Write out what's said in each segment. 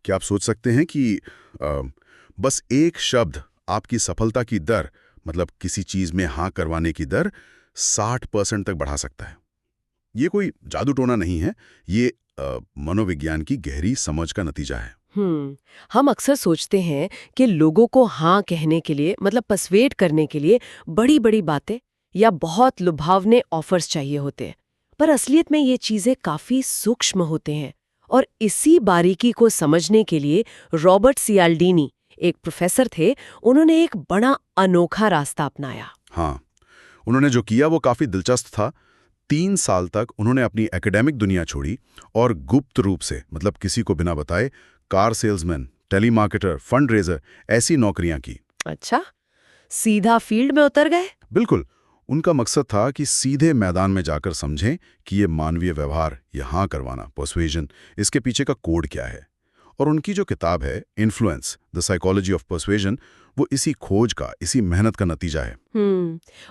क्या आप सोच सकते हैं कि अ, बस एक शब्द आपकी सफलता की दर, मतलब किसी चीज में हाँ करवाने की दर 60% तक बढ़ा सकता है? ये कोई जादू टोना नहीं है, ये मनोविज्ञान की गहरी समझ का नतीजा है। हम अक्सर सोचते हैं कि लोगों को हाँ कहने के लिए मतलब पर्सुएड करने के लिए बड़ी बड़ी बातें या बहुत लुभावने ऑफर्स चाहिए होते हैं, पर असलियत में ये चीजें काफी सूक्ष्म होते हैं। और इसी बारीकी को समझने के लिए रॉबर्ट सियाल्डीनी, एक प्रोफेसर थे, उन्होंने एक बड़ा अनोखा रास्ता अपनाया। हाँ, उन्होंने जो किया वो काफी दिलचस्प था। 3 साल तक उन्होंने अपनी एकेडमिक दुनिया छोड़ी और गुप्त रूप से, मतलब किसी को बिना बताए, car salesman, telemarketer, fund raiser, ऐसी नौकरियां की। अच्छा, सीधा फील्ड में उतर गए। बिल्कुल। उनका मकसद था कि सीधे मैदान में जाकर समझें कि ये मानवीय व्यवहार, यहाँ करवाना, पर्सुएजन, इसके पीछे का कोड क्या है। और उनकी जो किताब है इन्फ्लुएंस, द साइकोलॉजी ऑफ पर्सुएजन, वो इसी खोज का, इसी मेहनत का नतीजा है।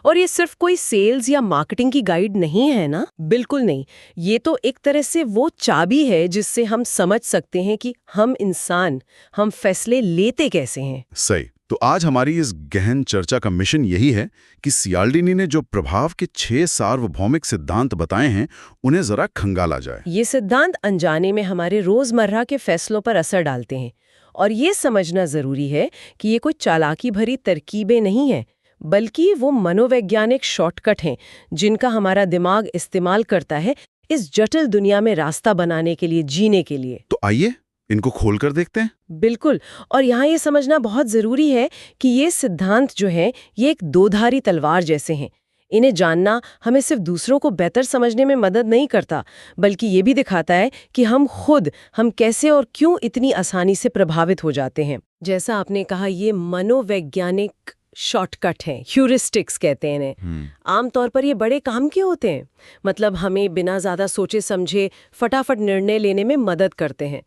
और ये सिर्फ कोई सेल्स या मार्केटिंग की गाइड नहीं है ना? बिल्कुल नहीं। ये तो एक तरह से वो चाबी है जिससे हम समझ सकते हैं कि हम इंसान, हम फैसले लेते कैसे हैं। सही। तो आज हमारी इस गहन चर्चा का मिशन यही है कि सियाल्डीनी ने जो प्रभाव के 6 सार्वभौमिक सिद्धांत बताए हैं, उन्हें जरा खंगाला जाए। ये सिद्धांत अनजाने में हमारे रोजमर्रा के फैसलों पर असर डालते हैं। और ये समझना जरूरी है कि ये कोई चालाकी भरी तरकीबें नहीं है, बल्कि वो मनोवैज्ञानिक शॉर्टकट हैं जिनका हमारा दिमाग इस्तेमाल करता है इस जटिल दुनिया में रास्ता बनाने के लिए, जीने के लिए। तो आइए इनको खोलकर देखते हैं। बिल्कुल। और यहाँ ये समझना बहुत जरूरी है कि ये सिद्धांत जो हैं, ये एक दोधारी तलवार जैसे हैं। इन्हें जानना हमें सिर्फ दूसरों को बेहतर समझने में मदद नहीं करता, बल्कि ये भी दिखाता है कि हम कैसे और क्यों इतनी आसानी से प्रभावित हो जाते हैं। जैसा आपने कहा, ये मनोवैज्ञानिक शॉर्टकट हैं, ह्यूरिस्टिक्स कहते हैं इन्हें। आमतौर पर ये बड़े काम के होते हैं, मतलब हमें बिना ज्यादा सोचे समझे फटाफट निर्णय लेने में मदद करते हैं।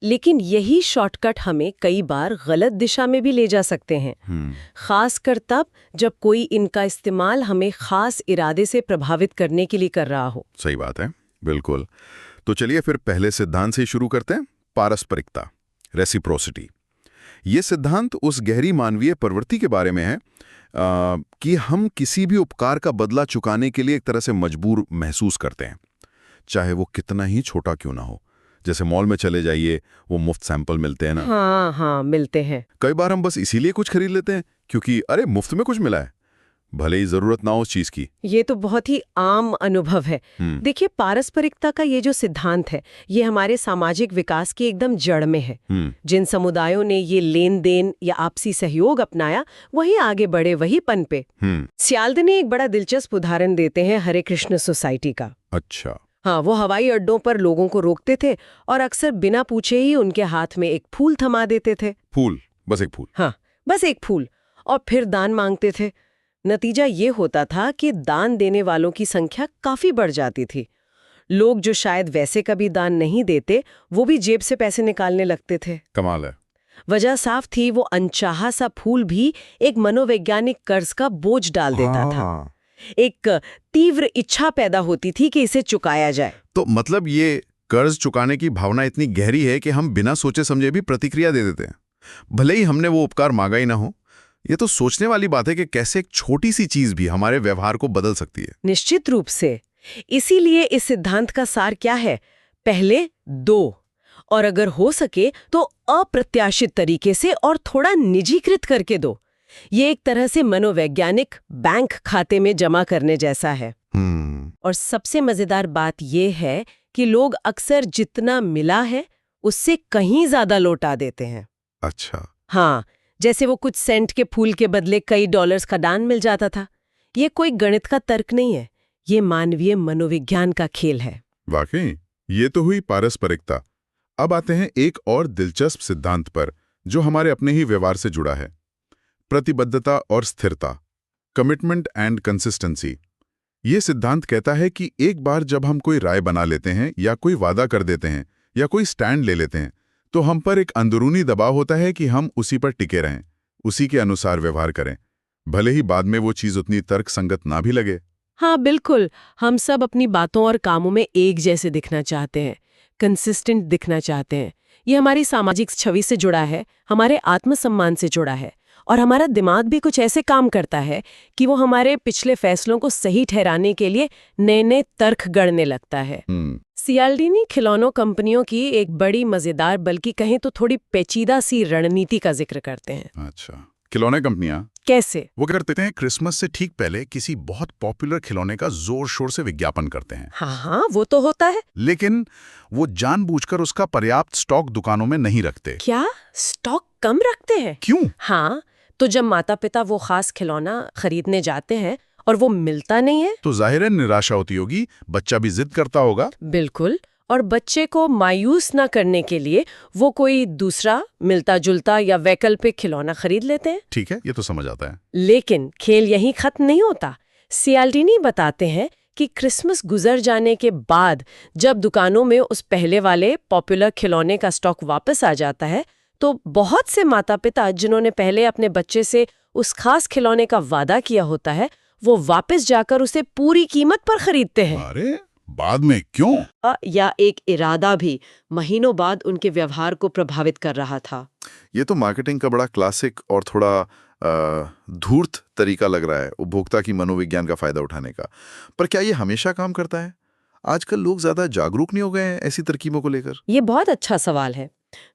लेकिन यही शॉर्टकट हमें कई बार गलत दिशा में भी ले जा सकते हैं, खासकर तब जब कोई इनका इस्तेमाल हमें खास इरादे से प्रभावित करने के लिए कर रहा हो। सही बात है, बिल्कुल। तो चलिए फिर पहले सिद्धांत से शुरू करते हैं, पारस्परिकता, रेसिप्रोसिटी। ये सिद्धांत उस गहरी मानवीय प्रवृत्ति के बारे में है कि हम किसी भी उपकार का बदला चुकाने के लिए एक तरह से मजबूर महसूस करते हैं, चाहे वो कितना ही छोटा क्यों ना हो। जैसे मॉल में चले जाइए, वो मुफ्त सैंपल मिलते हैं ना। हाँ हाँ, मिलते हैं। कई बार हम बस इसीलिए कुछ खरीद लेते हैं क्योंकि अरे मुफ्त में कुछ मिला है, भले ही जरूरत ना हो उस चीज की। ये तो बहुत ही आम अनुभव है। देखिए, पारस्परिकता का ये जो सिद्धांत है, ये हमारे सामाजिक विकास की एकदम जड़ में है। जिन समुदायों ने ये लेन देन या आपसी सहयोग अपनाया, वही आगे बढ़े, वही पनपे। सियाल्दीनी एक बड़ा दिलचस्प उदाहरण देते हैं हरे कृष्ण सोसाइटी का। अच्छा। हाँ, वो हवाई अड्डों पर लोगों को रोकते थे और अक्सर बिना पूछे ही उनके हाथ में एक फूल थमा देते थे। फूल? बस एक फूल? हाँ, बस एक फूल। और फिर दान मांगते थे। नतीजा ये होता था कि दान देने वालों की संख्या काफी बढ़ जाती थी। लोग जो शायद वैसे कभी दान नहीं देते, वो भी जेब से पैसे निकालने लगते थे। कमाल है। वजह साफ थी, वो अनचाहा सा फूल भी एक मनोवैज्ञानिक कर्ज का बोझ डाल देता था। एक तीव्र इच्छा पैदा होती थी कि इसे चुकाया जाए। तो मतलब ये कर्ज चुकाने की भावना इतनी गहरी है कि हम बिना सोचे समझे भी प्रतिक्रिया दे देते हैं, भले ही हमने वो उपकार मांगा ही ना हो। ये तो सोचने वाली बात है कि कैसे एक छोटी सी चीज भी हमारे व्यवहार को बदल सकती है। निश्चित रूप से। इसीलिए इस सिद्धांत का सार क्या है? पहले दो, और अगर हो सके तो अप्रत्याशित तरीके से और थोड़ा निजीकृत करके दो। ये एक तरह से मनोवैज्ञानिक बैंक खाते में जमा करने जैसा है। और सबसे मजेदार बात यह है कि लोग अक्सर जितना मिला है उससे कहीं ज्यादा लौटा देते हैं। अच्छा। हाँ, जैसे वो कुछ सेंट के फूल के बदले कई डॉलर्स का दान मिल जाता था। ये कोई गणित का तर्क नहीं है, ये मानवीय मनोविज्ञान का खेल है। वाकई, ये तो हुई पारस्परिकता। अब आते हैं एक और दिलचस्प सिद्धांत पर जो हमारे अपने ही व्यवहार से जुड़ा है, प्रतिबद्धता और स्थिरता, कमिटमेंट एंड कंसिस्टेंसी। ये सिद्धांत कहता है कि एक बार जब हम कोई राय बना लेते हैं या कोई वादा कर देते हैं या कोई स्टैंड ले लेते हैं, तो हम पर एक अंदरूनी दबाव होता है कि हम उसी पर टिके रहें, उसी के अनुसार व्यवहार करें, भले ही बाद में वो चीज उतनी तर्कसंगत ना भी लगे। हाँ बिल्कुल, हम सब अपनी बातों और कामों में एक जैसे दिखना चाहते हैं, कंसिस्टेंट दिखना चाहते हैं। ये हमारी सामाजिक छवि से जुड़ा है, हमारे आत्मसम्मान से जुड़ा है, और हमारा दिमाग भी कुछ ऐसे काम करता है कि वो हमारे पिछले फैसलों को सही ठहराने के लिए नए नए तर्क गढ़ने लगता है। सियाल्डीनी खिलौनों कंपनियों की एक बड़ी मजेदार, बल्कि कहें तो थोड़ी पेचीदा सी रणनीति का जिक्र करते हैं। अच्छा, खिलौने कंपनियां कैसे? वो क्या करते हैं, क्रिसमस से ठीक पहले किसी बहुत पॉपुलर खिलौने का जोर शोर से विज्ञापन करते हैं। हाँ, वो तो होता है। लेकिन वो जानबूझकर उसका पर्याप्त स्टॉक दुकानों में नहीं रखते। क्या स्टॉक कम रखते हैं? क्यों? हाँ, तो जब माता पिता वो खास खिलौना खरीदने जाते हैं और वो मिलता नहीं है तो जाहिर है निराशा होती होगी, बच्चा भी जिद करता होगा। बिल्कुल, और बच्चे को मायूस ना करने के लिए वो कोई दूसरा मिलता जुलता या वैकल्पिक खिलौना खरीद लेते हैं। ठीक है, ये तो समझ आता है। लेकिन खेल यहीं खत्म नहीं होता। सियाल्डीनी बताते हैं कि क्रिसमस गुजर जाने के बाद जब दुकानों में उस पहले वाले पॉपुलर खिलौने का स्टॉक वापस आ जाता है, तो बहुत से माता पिता जिन्होंने पहले अपने बच्चे से उस खास खिलौने का वादा किया होता है, वो वापस जाकर उसे पूरी कीमत पर खरीदते हैं। अरे बाद में क्यों? या एक इरादा भी महीनों बाद उनके व्यवहार को प्रभावित कर रहा था। ये तो मार्केटिंग का बड़ा क्लासिक और थोड़ा धूर्त तरीका लग रहा है, उपभोक्ता की मनोविज्ञान का फायदा उठाने का। पर क्या ये हमेशा काम करता है? आजकल लोग ज्यादा जागरूक नहीं हो गए हैं ऐसी तरकीबों को लेकर? ये बहुत अच्छा सवाल है।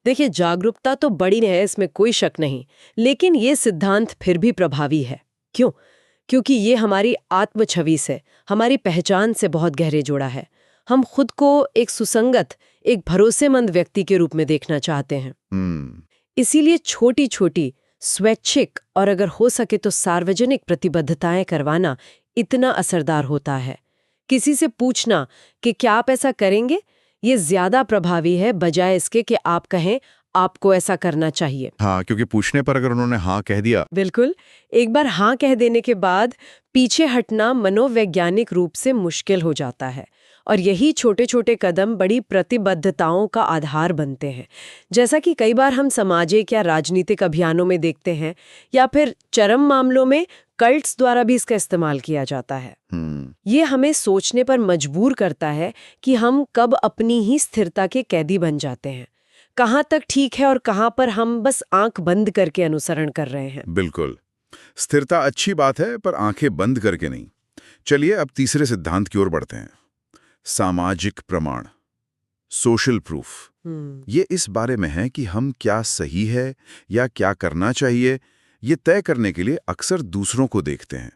देखिए, जागरूकता तो बड़ी है, इसमें कोई शक नहीं, लेकिन ये सिद्धांत फिर भी प्रभावी है। क्यों? क्योंकि ये हमारी आत्म छवि से, हमारी पहचान से बहुत गहरे जुड़ा है। हम खुद को एक सुसंगत, एक भरोसेमंद व्यक्ति के रूप में देखना चाहते हैं। इसीलिए छोटी छोटी स्वैच्छिक और अगर हो सके तो सार्वजनिक प्रतिबद्धताएं करवाना इतना असरदार होता है। किसी से पूछना कि क्या आप ऐसा करेंगे, ये ज्यादा प्रभावी है बजाय इसके कि आप कहें आपको ऐसा करना चाहिए। हाँ, क्योंकि पूछने पर अगर उन्होंने हाँ कह दिया। बिल्कुल, एक बार हाँ कह देने के बाद पीछे हटना मनोवैज्ञानिक रूप से मुश्किल हो जाता है, और यही छोटे छोटे कदम बड़ी प्रतिबद्धताओं का आधार बनते हैं। जैसा कि कई बार हम सामाजिक या राजनीतिक अभियानों में देखते हैं, या फिर चरम मामलों में कल्ट्स द्वारा भी इसका इस्तेमाल किया जाता है। ये हमें सोचने पर मजबूर करता है कि हम कब अपनी ही स्थिरता के कैदी बन जाते हैं, कहाँ तक ठीक है और कहाँ पर हम बस आंख बंद करके अनुसरण कर रहे हैं। बिल्कुल, स्थिरता अच्छी बात है, पर आंखें बंद करके नहीं। चलिए अब तीसरे सिद्धांत की ओर बढ़ते हैं, सामाजिक प्रमाण, सोशल प्रूफ। ये इस बारे में है कि हम क्या सही है या क्या करना चाहिए, ये तय करने के लिए अक्सर दूसरों को देखते हैं,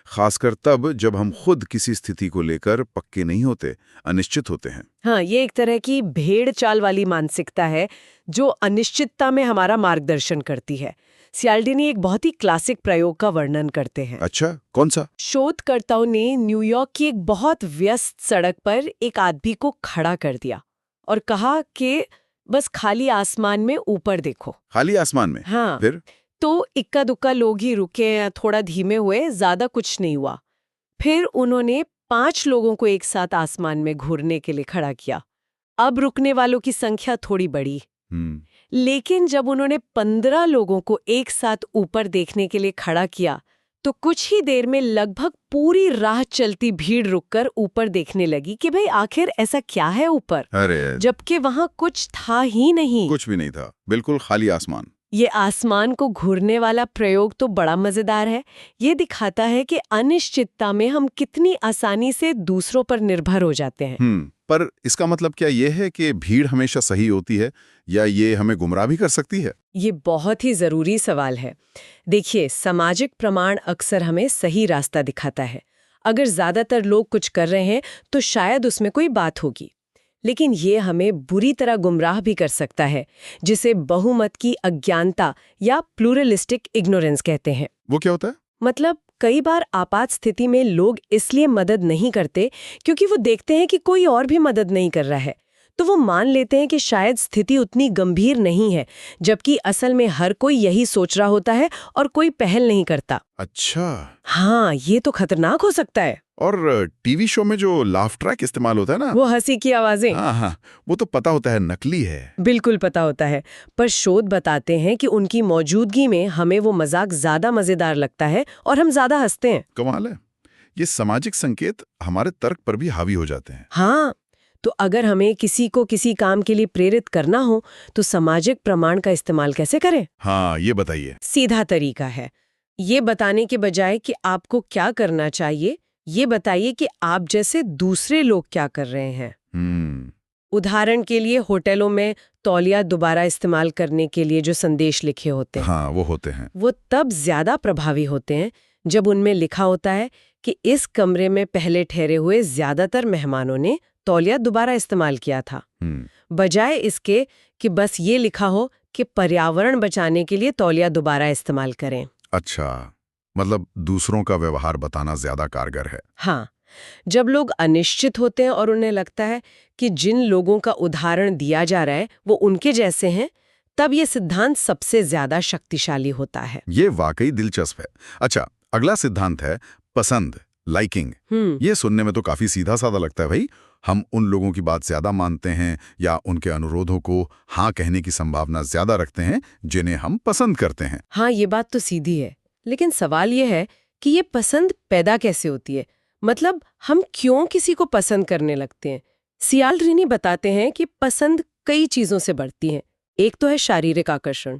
खासकर तब जब हम खुद किसी स्थिति को लेकर पक्के नहीं होते, अनिश्चित होते हैं। हाँ, ये एक तरह की भेड़ चाल वाली मानसिकता है जो अनिश्चितता में हमारा मार्गदर्शन करती है। सियाल्डीनी एक बहुत ही क्लासिक प्रयोग का वर्णन करते हैं। अच्छा, कौन सा? शोधकर्ताओं ने न्यूयॉर्क की एक बहुत व्यस्त सड़क पर एक आदमी को खड़ा कर दिया और कहा कि बस खाली आसमान में ऊपर देखो। खाली आसमान में? हाँ। फिर? तो इक्का दुक्का लोग ही रुके, थोड़ा धीमे हुए, ज्यादा कुछ नहीं हुआ। फिर उन्होंने 5 लोगों को एक साथ आसमान में घूरने के लिए खड़ा किया। अब रुकने वालों की संख्या थोड़ी बढ़ी, लेकिन जब उन्होंने 15 लोगों को एक साथ ऊपर देखने के लिए खड़ा किया, तो कुछ ही देर में लगभग पूरी राह चलती भीड़ रुककर ऊपर देखने लगी कि भाई आखिर ऐसा क्या है ऊपर। अरे, जबकि वहां कुछ था ही नहीं। कुछ भी नहीं था, बिल्कुल खाली आसमान। ये आसमान को घूरने वाला प्रयोग तो बड़ा मजेदार है। ये दिखाता है कि अनिश्चितता में हम कितनी आसानी से दूसरों पर निर्भर हो जाते हैं। पर इसका मतलब क्या ये है कि भीड़ हमेशा सही होती है, या ये हमें गुमराह भी कर सकती है? ये बहुत ही जरूरी सवाल है। देखिए, सामाजिक प्रमाण अक्सर हमें सही रास्ता दिखाता है। अगर ज्यादातर लोग कुछ कर रहे हैं तो शायद उसमें कोई बात होगी, लेकिन ये हमें बुरी तरह गुमराह भी कर सकता है, जिसे बहुमत की अज्ञानता या प्लूरलिस्टिक इग्नोरेंस कहते हैं। वो क्या होता है? मतलब कई बार आपात स्थिति में लोग इसलिए मदद नहीं करते क्योंकि वो देखते हैं कि कोई और भी मदद नहीं कर रहा है, तो वो मान लेते हैं कि शायद स्थिति उतनी गंभीर नहीं है, जबकि असल में हर कोई यही सोच रहा होता है और कोई पहल नहीं करता। अच्छा। हाँ, ये तो खतरनाक हो सकता है। और टीवी शो में जो लाफ ट्रैक इस्तेमाल होता है ना, वो हंसी की आवाजें, हाँ, वो तो पता होता है नकली है। बिल्कुल पता होता है, पर शोध बताते हैं कि उनकी मौजूदगी में हमें वो मजाक ज्यादा मजेदार लगता है और हम ज्यादा हंसते हैं। कमाल है, ये सामाजिक संकेत हमारे तर्क पर भी हावी हो जाते हैं। हाँ, तो अगर हमें किसी को किसी काम के लिए प्रेरित करना हो तो सामाजिक प्रमाण का इस्तेमाल कैसे करें? हाँ, ये बताइए। सीधा तरीका है। ये बताने के बजाय कि आपको क्या करना चाहिए, ये बताइए कि आप जैसे दूसरे लोग क्या कर रहे हैं। उदाहरण के लिए होटलों में तौलिया दोबारा इस्तेमाल करने के लिए जो संदेश लिखे होते हैं, हाँ, वो होते हैं। वो तब ज्यादा प्रभावी होते हैं जब उनमें लिखा होता है कि इस कमरे में पहले ठहरे हुए ज्यादातर मेहमानों ने तौलिया दोबारा इस्तेमाल किया था, बजाय इसके कि बस ये लिखा हो कि पर्यावरण बचाने के लिए तौलिया दोबारा इस्तेमाल करें। अच्छा, मतलब दूसरों का व्यवहार बताना ज्यादा कारगर है। हाँ, जब लोग अनिश्चित होते हैं और उन्हें लगता है कि जिन लोगों का उदाहरण दिया जा रहा है वो उनके जैसे हैं, तब ये सिद्धांत सबसे ज्यादा शक्तिशाली होता है। ये वाकई दिलचस्प है। अच्छा, अगला सिद्धांत है पसंद, लाइकिंग। ये सुनने में तो काफी सीधा साधा लगता है भाई। हम उन लोगों की बात ज्यादा मानते हैं या उनके अनुरोधों को हाँ कहने की संभावना ज्यादा रखते हैं जिन्हें हम पसंद करते हैं। हाँ, ये बात तो सीधी है, लेकिन सवाल ये है कि ये पसंद पैदा कैसे होती है? मतलब हम क्यों किसी को पसंद करने लगते हैं? सियाल्डीनी बताते हैं कि पसंद कई चीजों से बढ़ती है। एक तो है शारीरिक आकर्षण,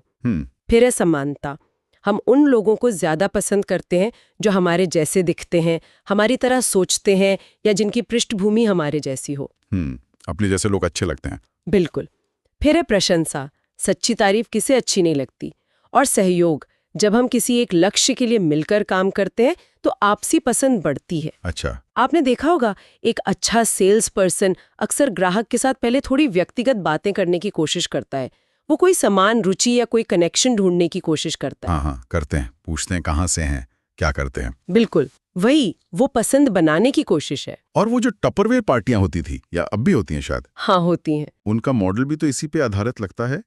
फिर है समानता। हम उन लोगों को ज्यादा पसंद करते हैं जो हमारे जैसे दिखते हैं, हमारी तरह सोचते हैं या जिनकी पृष्ठभूमि हमारे जैसी हो। अपने जैसे लोग अच्छे लगते हैं। बिल्कुल। फिर है प्रशंसा, सच्ची तारीफ किसे अच्छी नहीं लगती। और सहयोग, जब हम किसी एक लक्ष्य के लिए मिलकर काम करते हैं तो आपसी पसंद बढ़ती है। अच्छा, आपने देखा होगा एक अच्छा सेल्स पर्सन अक्सर ग्राहक के साथ पहले थोड़ी व्यक्तिगत बातें करने की कोशिश करता है। वो कोई समान रुचि या कोई कनेक्शन ढूंढने की कोशिश करता है। हाँ, करते हैं। पूछते हैं कहाँ से हैं, क्या करते हैं। बिल्कुल वही, वो पसंद बनाने की कोशिश है। और वो जो टपरवेयर पार्टियां होती थी या अब भी होती हैं शायद, हाँ, होती हैं। उनका मॉडल भी तो इसी पे आधारित लगता है।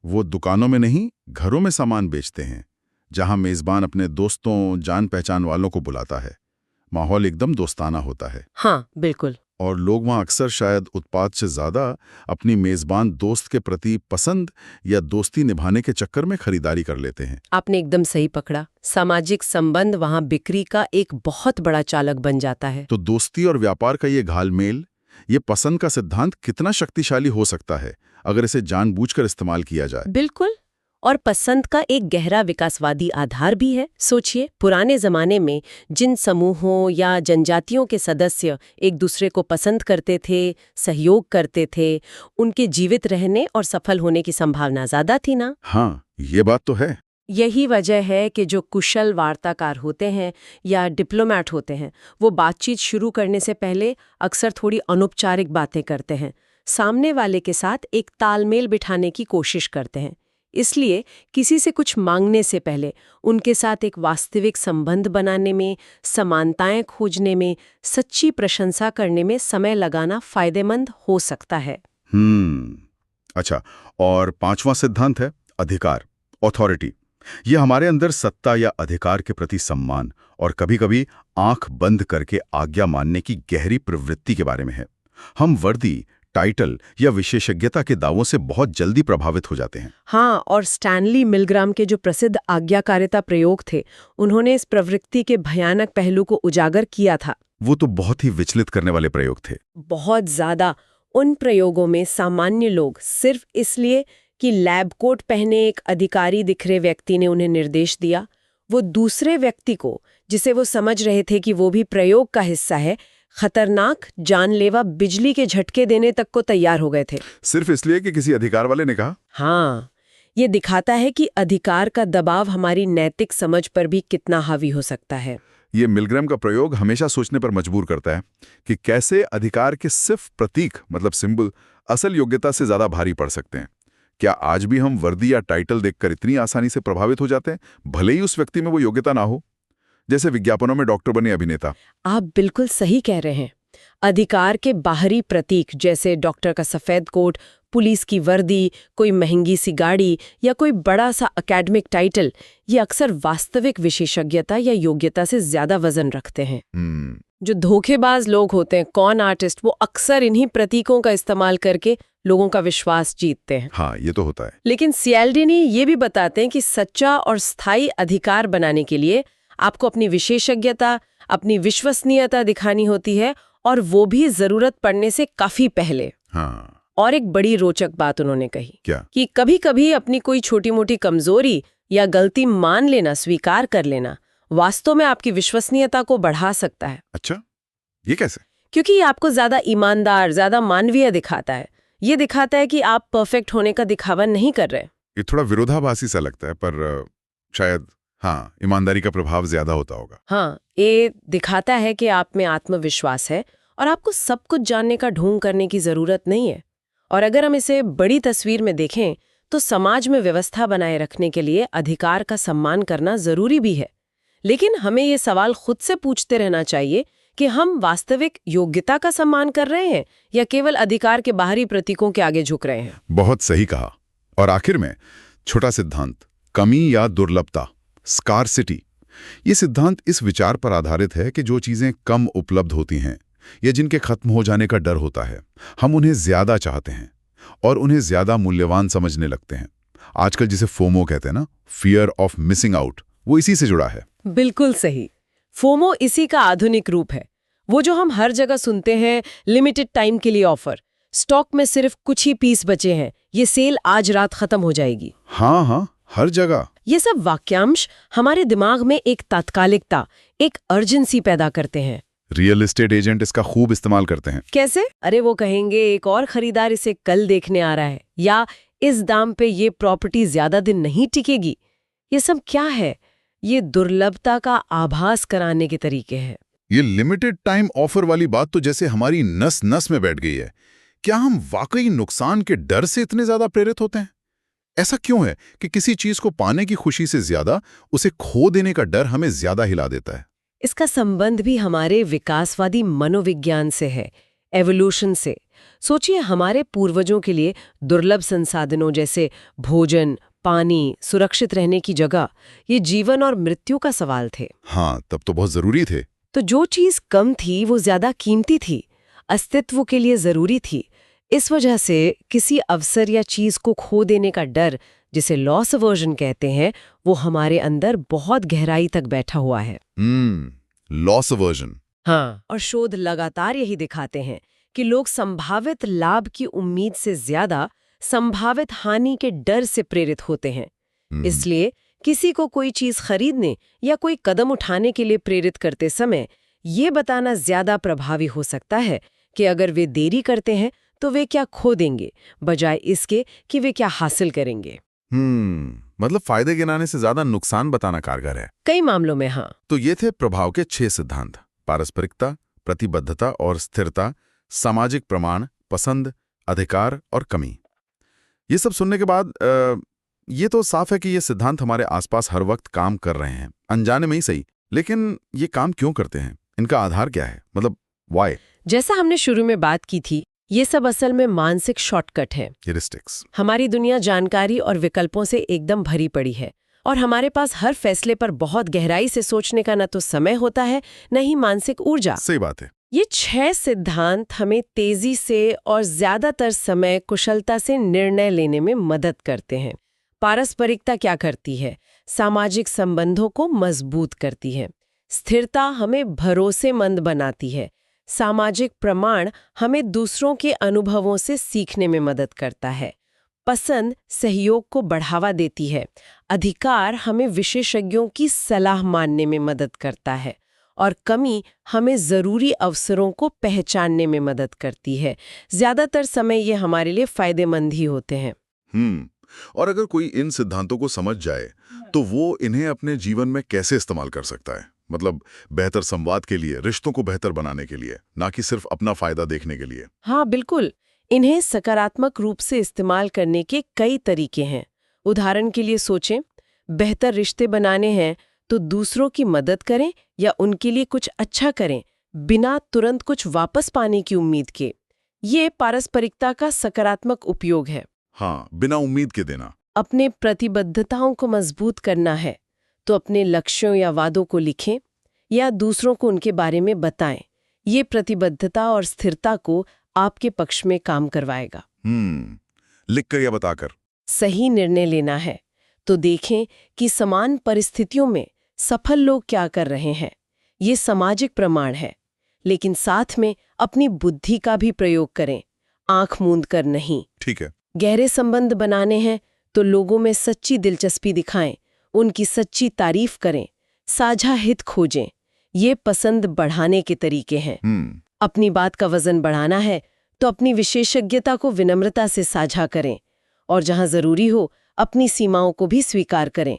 वो दुकानों में नहीं, घरों में सामान बेचते हैं, जहां मेजबान अपने दोस्तों, जान पहचान वालों को बुलाता है। माहौल एकदम दोस्ताना होता है। हाँ, बिल्कुल। और लोग वहां अक्सर शायद उत्पाद से ज्यादा अपनी मेजबान दोस्त के प्रति पसंद या दोस्ती निभाने के चक्कर में खरीदारी कर लेते हैं। आपने एकदम सही पकड़ा। सामाजिक संबंध वहां बिक्री का एक बहुत बड़ा चालक बन जाता है। तो दोस्ती और व्यापार का ये घालमेल, ये पसंद का सिद्धांत कितना शक्तिशाली हो सकता है अगर इसे जानबूझकर इस्तेमाल किया जाए। बिल्कुल। और पसंद का एक गहरा विकासवादी आधार भी है। सोचिए, पुराने जमाने में जिन समूहों या जनजातियों के सदस्य एक दूसरे को पसंद करते थे, सहयोग करते थे, उनके जीवित रहने और सफल होने की संभावना ज्यादा थी ना। हाँ, ये बात तो है। यही वजह है कि जो कुशल वार्ताकार होते हैं या डिप्लोमैट होते हैं, वो बातचीत शुरू करने से पहले अक्सर थोड़ी अनौपचारिक बातें करते हैं, सामने वाले के साथ एक तालमेल बिठाने की कोशिश करते हैं। इसलिए किसी से कुछ मांगने से पहले उनके साथ एक वास्तविक संबंध बनाने में, समानताएं खोजने में, सच्ची प्रशंसा करने में समय लगाना फायदेमंद हो सकता है। अच्छा, और पांचवा सिद्धांत है अधिकार, ऑथोरिटी। ये हमारे अंदर सत्ता या अधिकार के प्रति सम्मान और कभी-कभी आंख बंद करके आज्ञा मानने की गहरी प्रवृत्ति के बारे में है। हम वर्दी, टाइटल या विशेषज्ञता के दावों से बहुत जल्दी प्रभावित हो जाते हैं। हाँ, और स्टैनली मिलग्राम के जो प्रसिद्ध आज्ञाकारिता प्रयोग थे, उन्होंने इस प्रवृत्ति के भयानक पहलू को उजागर किया था। वो तो बहुत ही विचलित करने वाले प्रयोग थे। बहुत ज्यादा। उन प्रयोगों में सामान्य लोग सिर्फ इसलिए कि लैब कोट पहने एक अधिकारी दिख रहे व्यक्ति ने उन्हें निर्देश दिया, वो दूसरे व्यक्ति को, जिसे वो समझ रहे थे कि वो भी प्रयोग का हिस्सा है, खतरनाक, जानलेवा बिजली के झटके देने तक को तैयार हो गए थे, सिर्फ इसलिए कि किसी अधिकार वाले ने कहा। हाँ, ये दिखाता है कि अधिकार का दबाव हमारी नैतिक समझ पर भी कितना हावी हो सकता है। ये मिलग्राम का प्रयोग हमेशा सोचने पर मजबूर करता है कि कैसे अधिकार के सिर्फ प्रतीक, मतलब सिंबल, असल योग्यता से ज्यादा भारी पड़ सकते हैं। क्या आज भी हम वर्दी या टाइटल देखकर इतनी आसानी से प्रभावित हो जाते हैं, भले ही उस व्यक्ति में वो योग्यता ना हो? जैसे विज्ञापनों में डॉक्टर बने अभिनेता। आप बिल्कुल सही कह रहे हैं। अधिकार के बाहरी प्रतीक जैसे डॉक्टर का सफेद कोट, पुलिस की वर्दी, कोई महंगी सी गाड़ी या कोई बड़ा सा एकेडमिक टाइटल, ये अक्सर वास्तविक विशेषज्ञता या योग्यता से ज्यादा वजन रखते हैं। जो धोखेबाज लोग होते हैं, कॉन आर्टिस्ट, वो अक्सर इन्हीं प्रतीकों का इस्तेमाल करके लोगों का विश्वास जीतते हैं। हाँ, ये तो होता है। लेकिन सियाल्डीनी ये भी बताते हैं कि सच्चा और स्थायी अधिकार बनाने के लिए आपको अपनी विशेषज्ञता, अपनी विश्वसनीयता दिखानी होती है और वो भी जरूरत पड़ने से काफी पहले। हाँ, और एक बड़ी रोचक बात उन्होंने कही क्या? कि कभी-कभी अपनी कोई छोटी-मोटी कमजोरी या गलती मान लेना, स्वीकार कर लेना, वास्तव में आपकी विश्वसनीयता को बढ़ा सकता है। अच्छा, ये कैसे? क्योंकि ये आपको ज्यादा ईमानदार, ज्यादा मानवीय दिखाता है। ये दिखाता है कि आप परफेक्ट होने का दिखावा नहीं कर रहे। ये थोड़ा विरोधाभासी सा लगता है, पर शायद हाँ, ईमानदारी का प्रभाव ज्यादा होता होगा। हाँ, ये दिखाता है कि आप में आत्मविश्वास है और आपको सब कुछ जानने का ढोंग करने की जरूरत नहीं है। और अगर हम इसे बड़ी तस्वीर में देखें तो समाज में व्यवस्था बनाए रखने के लिए अधिकार का सम्मान करना जरूरी भी है। लेकिन हमें ये सवाल खुद से पूछते रहना चाहिए कि हम वास्तविक योग्यता का सम्मान कर रहे हैं या केवल अधिकार के बाहरी प्रतीकों के आगे झुक रहे हैं। बहुत सही कहा। और आखिर में छोटा सिद्धांत, कमी या दुर्लभता, स्कार्सिटी। ये सिद्धांत इस विचार पर आधारित है कि जो चीजें कम उपलब्ध होती हैं या जिनके खत्म हो जाने का डर होता है, हम उन्हें ज्यादा चाहते हैं और उन्हें ज्यादा मूल्यवान समझने लगते हैं। आजकल जिसे फोमो कहते हैं ना, फियर ऑफ मिसिंग आउट, वो इसी से जुड़ा है। बिल्कुल सही। फोमो इसी का आधुनिक रूप है। वो जो हम हर जगह सुनते हैं, लिमिटेड टाइम के लिए ऑफर, स्टॉक में सिर्फ कुछ ही पीस बचे हैं, ये सेल आज रात खत्म हो जाएगी। हाँ हाँ, हर जगह। ये सब वाक्यांश हमारे दिमाग में एक तात्कालिकता, एक अर्जेंसी पैदा करते हैं। रियल एस्टेट एजेंट इसका खूब इस्तेमाल करते हैं। कैसे? अरे वो कहेंगे एक और खरीदार इसे कल देखने आ रहा है, या इस दाम पे ये प्रॉपर्टी ज्यादा दिन नहीं टिकेगी। ये सब क्या है? ये दुर्लभता का आभास कराने के तरीके हैं। ये लिमिटेड टाइम ऑफर वाली बात तो जैसे हमारी नस नस में बैठ गई है। क्या हम वाकई नुकसान के डर से इतने ज्यादा प्रेरित होते हैं? ऐसा क्यों है कि किसी चीज को पाने की खुशी से ज्यादा उसे खो देने का डर हमें ज्यादा हिला देता है? इसका संबंध भी हमारे विकासवादी मनोविज्ञान से है, एवोल्यूशन से। सोचिए, हमारे पूर्वजों के लिए दुर्लभ संसाधनों जैसे भोजन, पानी, सुरक्षित रहने की जगह, ये जीवन और मृत्यु का सवाल थे। हाँ, तब तो बहुत जरूरी थे। तो जो चीज कम थी वो ज्यादा कीमती थी, अस्तित्व के लिए जरूरी थी। इस वजह से किसी अवसर या चीज को खो देने का डर, जिसे लॉस अवर्जन कहते हैं, वो हमारे अंदर बहुत गहराई तक बैठा हुआ है। Loss aversion. हाँ, और शोध लगातार यही दिखाते हैं कि लोग संभावित लाभ की उम्मीद से ज्यादा संभावित हानि के डर से प्रेरित होते हैं। इसलिए किसी को कोई चीज खरीदने या कोई कदम उठाने के लिए प्रेरित करते समय ये बताना ज्यादा प्रभावी हो सकता है कि अगर वे देरी करते हैं तो वे क्या खो देंगे, बजाय इसके कि वे क्या हासिल करेंगे। मतलब फायदे गिनाने से ज्यादा नुकसान बताना कारगर है। कई मामलों में हाँ। तो ये थे प्रभाव के 6 सिद्धांत: पारस्परिकता, प्रतिबद्धता और स्थिरता, सामाजिक प्रमाण, पसंद, अधिकार और कमी। ये सब सुनने के बाद ये तो साफ है कि ये सिद्धांत हमारे आसपास हर वक्त काम कर रहे हैं, अनजाने में ही सही। लेकिन ये काम क्यों करते हैं? इनका आधार क्या है? मतलब व्हाई? जैसा हमने शुरू में बात की थी, ये सब असल में मानसिक शॉर्टकट है। ह्यूरिस्टिक्स। हमारी दुनिया जानकारी और विकल्पों से एकदम भरी पड़ी है और हमारे पास हर फैसले पर बहुत गहराई से सोचने का न तो समय होता है, न ही मानसिक ऊर्जा। सही बात है। ये 6 सिद्धांत हमें तेजी से और ज्यादातर समय कुशलता से निर्णय लेने में मदद करते हैं। पारस्परिकता क्या करती है? सामाजिक संबंधों को मजबूत करती है। स्थिरता हमें भरोसेमंद बनाती है। सामाजिक प्रमाण हमें दूसरों के अनुभवों से सीखने में मदद करता है। पसंद सहयोग को बढ़ावा देती है। अधिकार हमें विशेषज्ञों की सलाह मानने में मदद करता है। और कमी हमें जरूरी अवसरों को पहचानने में मदद करती है। ज्यादातर समय ये हमारे लिए फायदेमंद ही होते हैं। और अगर कोई इन सिद्धांतों को समझ जाए तो वो इन्हें अपने जीवन में कैसे इस्तेमाल कर सकता है? मतलब बेहतर संवाद के लिए, रिश्तों को बेहतर बनाने के लिए, ना कि सिर्फ अपना फायदा देखने के लिए। हाँ बिल्कुल, इन्हें सकारात्मक रूप से इस्तेमाल करने के कई तरीके हैं। उदाहरण के लिए सोचें, बेहतर रिश्ते बनाने हैं तो दूसरों की मदद करें या उनके लिए कुछ अच्छा करें, बिना तुरंत कुछ वापस पाने की उम्मीद के। ये पारस्परिकता का सकारात्मक उपयोग है। हाँ, बिना उम्मीद के देना। अपने प्रतिबद्धताओं को मजबूत करना है तो अपने लक्ष्यों या वादों को लिखें या दूसरों को उनके बारे में बताएं। ये प्रतिबद्धता और स्थिरता को आपके पक्ष में काम करवाएगा। लिखकर या बताकर। सही निर्णय लेना है तो देखें कि समान परिस्थितियों में सफल लोग क्या कर रहे हैं। ये सामाजिक प्रमाण है। लेकिन साथ में अपनी बुद्धि का भी प्रयोग करें, आंख मूंद कर नहीं। ठीक है। गहरे संबंध बनाने हैं तो लोगों में सच्ची दिलचस्पी दिखाएं, उनकी सच्ची तारीफ करें, साझा हित खोजें। ये पसंद बढ़ाने के तरीके हैं। अपनी बात का वजन बढ़ाना है तो अपनी विशेषज्ञता को विनम्रता से साझा करें और जहां जरूरी हो अपनी सीमाओं को भी स्वीकार करें।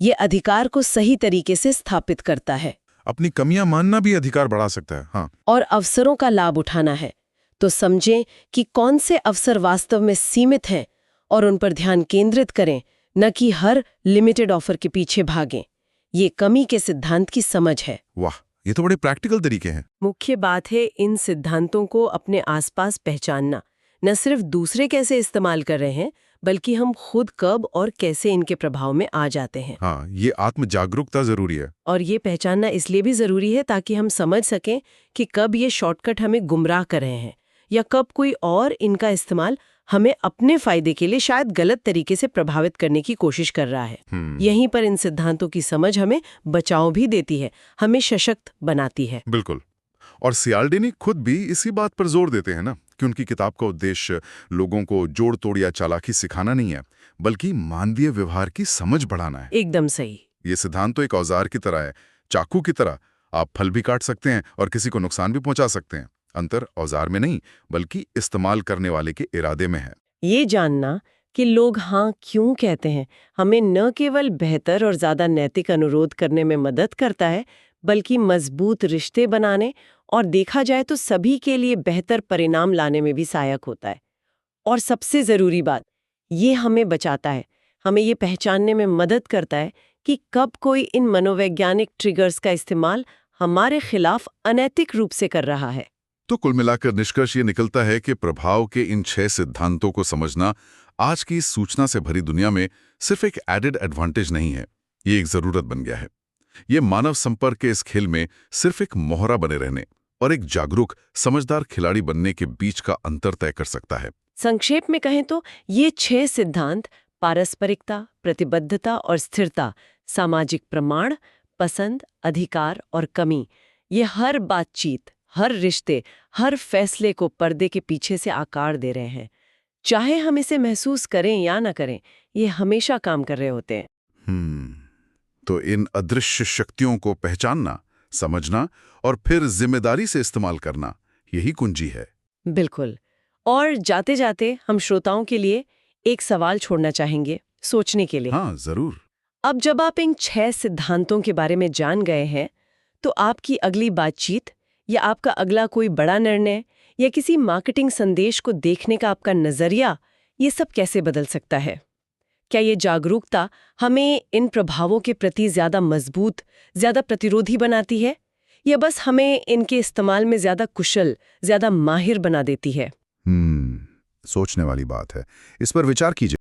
ये अधिकार को सही तरीके से स्थापित करता है। अपनी कमियां मानना भी अधिकार बढ़ा सकता है। हाँ। और अवसरों का लाभ उठाना है तो समझें कि कौन से अवसर वास्तव में सीमित हैं और उन पर ध्यान केंद्रित करें, न कि हर लिमिटेड ऑफर के पीछे भागें। ये कमी के सिद्धांत की समझ है। वाह, ये तो बड़े प्रैक्टिकल तरीके हैं। मुख्य बात है इन सिद्धांतों को अपने आसपास पहचानना। न सिर्फ दूसरे कैसे इस्तेमाल कर रहे हैं, बल्कि हम खुद कब और कैसे इनके प्रभाव में आ जाते हैं। हाँ, ये आत्म जागरूकता जरूरी है। और ये पहचानना इसलिए भी जरूरी है ताकि हम समझ सकें कि कब ये शॉर्टकट हमें गुमराह कर रहे हैं या कब कोई और इनका इस्तेमाल हमें अपने फायदे के लिए शायद गलत तरीके से प्रभावित करने की कोशिश कर रहा है। यहीं पर इन सिद्धांतों की समझ हमें बचाव भी देती है, हमें सशक्त बनाती है। बिल्कुल। और सियाल्डिनी खुद भी इसी बात पर जोर देते हैं ना कि उनकी किताब का उद्देश्य लोगों को जोड़ तोड़ या चालाकी सिखाना नहीं है, बल्कि मानवीय व्यवहार की समझ बढ़ाना है। एकदम सही। ये सिद्धांत तो एक औजार की तरह है, चाकू की तरह। आप फल भी काट सकते हैं और किसी को नुकसान भी पहुंचा सकते हैं। अंतर औजार में नहीं, बल्कि इस्तेमाल करने वाले के इरादे में है। ये जानना कि लोग हाँ क्यों कहते हैं, हमें न केवल बेहतर और ज्यादा नैतिक अनुरोध करने में मदद करता है, बल्कि मजबूत रिश्ते बनाने और देखा जाए तो सभी के लिए बेहतर परिणाम लाने में भी सहायक होता है। और सबसे जरूरी बात, ये हमें बचाता है, हमें ये पहचानने में मदद करता है कि कब कोई इन मनोवैज्ञानिक ट्रिगर्स का इस्तेमाल हमारे खिलाफ अनैतिक रूप से कर रहा है। तो कुल मिलाकर निष्कर्ष ये निकलता है कि प्रभाव के इन 6 सिद्धांतों को समझना आज की इस सूचना से भरी दुनिया में सिर्फ एक एडेड एडवांटेज नहीं है, ये एक जरूरत बन गया है। ये मानव संपर्क के इस खेल में सिर्फ एक मोहरा बने रहने और एक जागरूक समझदार खिलाड़ी बनने के बीच का अंतर तय कर सकता है। संक्षेप में कहें तो ये 6 सिद्धांत पारस्परिकता, प्रतिबद्धता और स्थिरता, सामाजिक प्रमाण, पसंद, अधिकार और कमी, ये हर बातचीत, हर रिश्ते, हर फैसले को पर्दे के पीछे से आकार दे रहे हैं। चाहे हम इसे महसूस करें या ना करें, ये हमेशा काम कर रहे होते हैं। तो इन अदृश्य शक्तियों को पहचानना, समझना और फिर जिम्मेदारी से इस्तेमाल करना, यही कुंजी है। बिल्कुल। और जाते जाते हम श्रोताओं के लिए एक सवाल छोड़ना चाहेंगे सोचने के लिए। हाँ, जरूर। अब जब आप इन 6 सिद्धांतों के बारे में जान गए हैं, तो आपकी अगली बातचीत या आपका अगला कोई बड़ा निर्णय या किसी मार्केटिंग संदेश को देखने का आपका नजरिया, ये सब कैसे बदल सकता है? क्या ये जागरूकता हमें इन प्रभावों के प्रति ज्यादा मजबूत, ज्यादा प्रतिरोधी बनाती है, या बस हमें इनके इस्तेमाल में ज्यादा कुशल, ज्यादा माहिर बना देती है? सोचने वाली बात है। इस पर विचार कीजिए।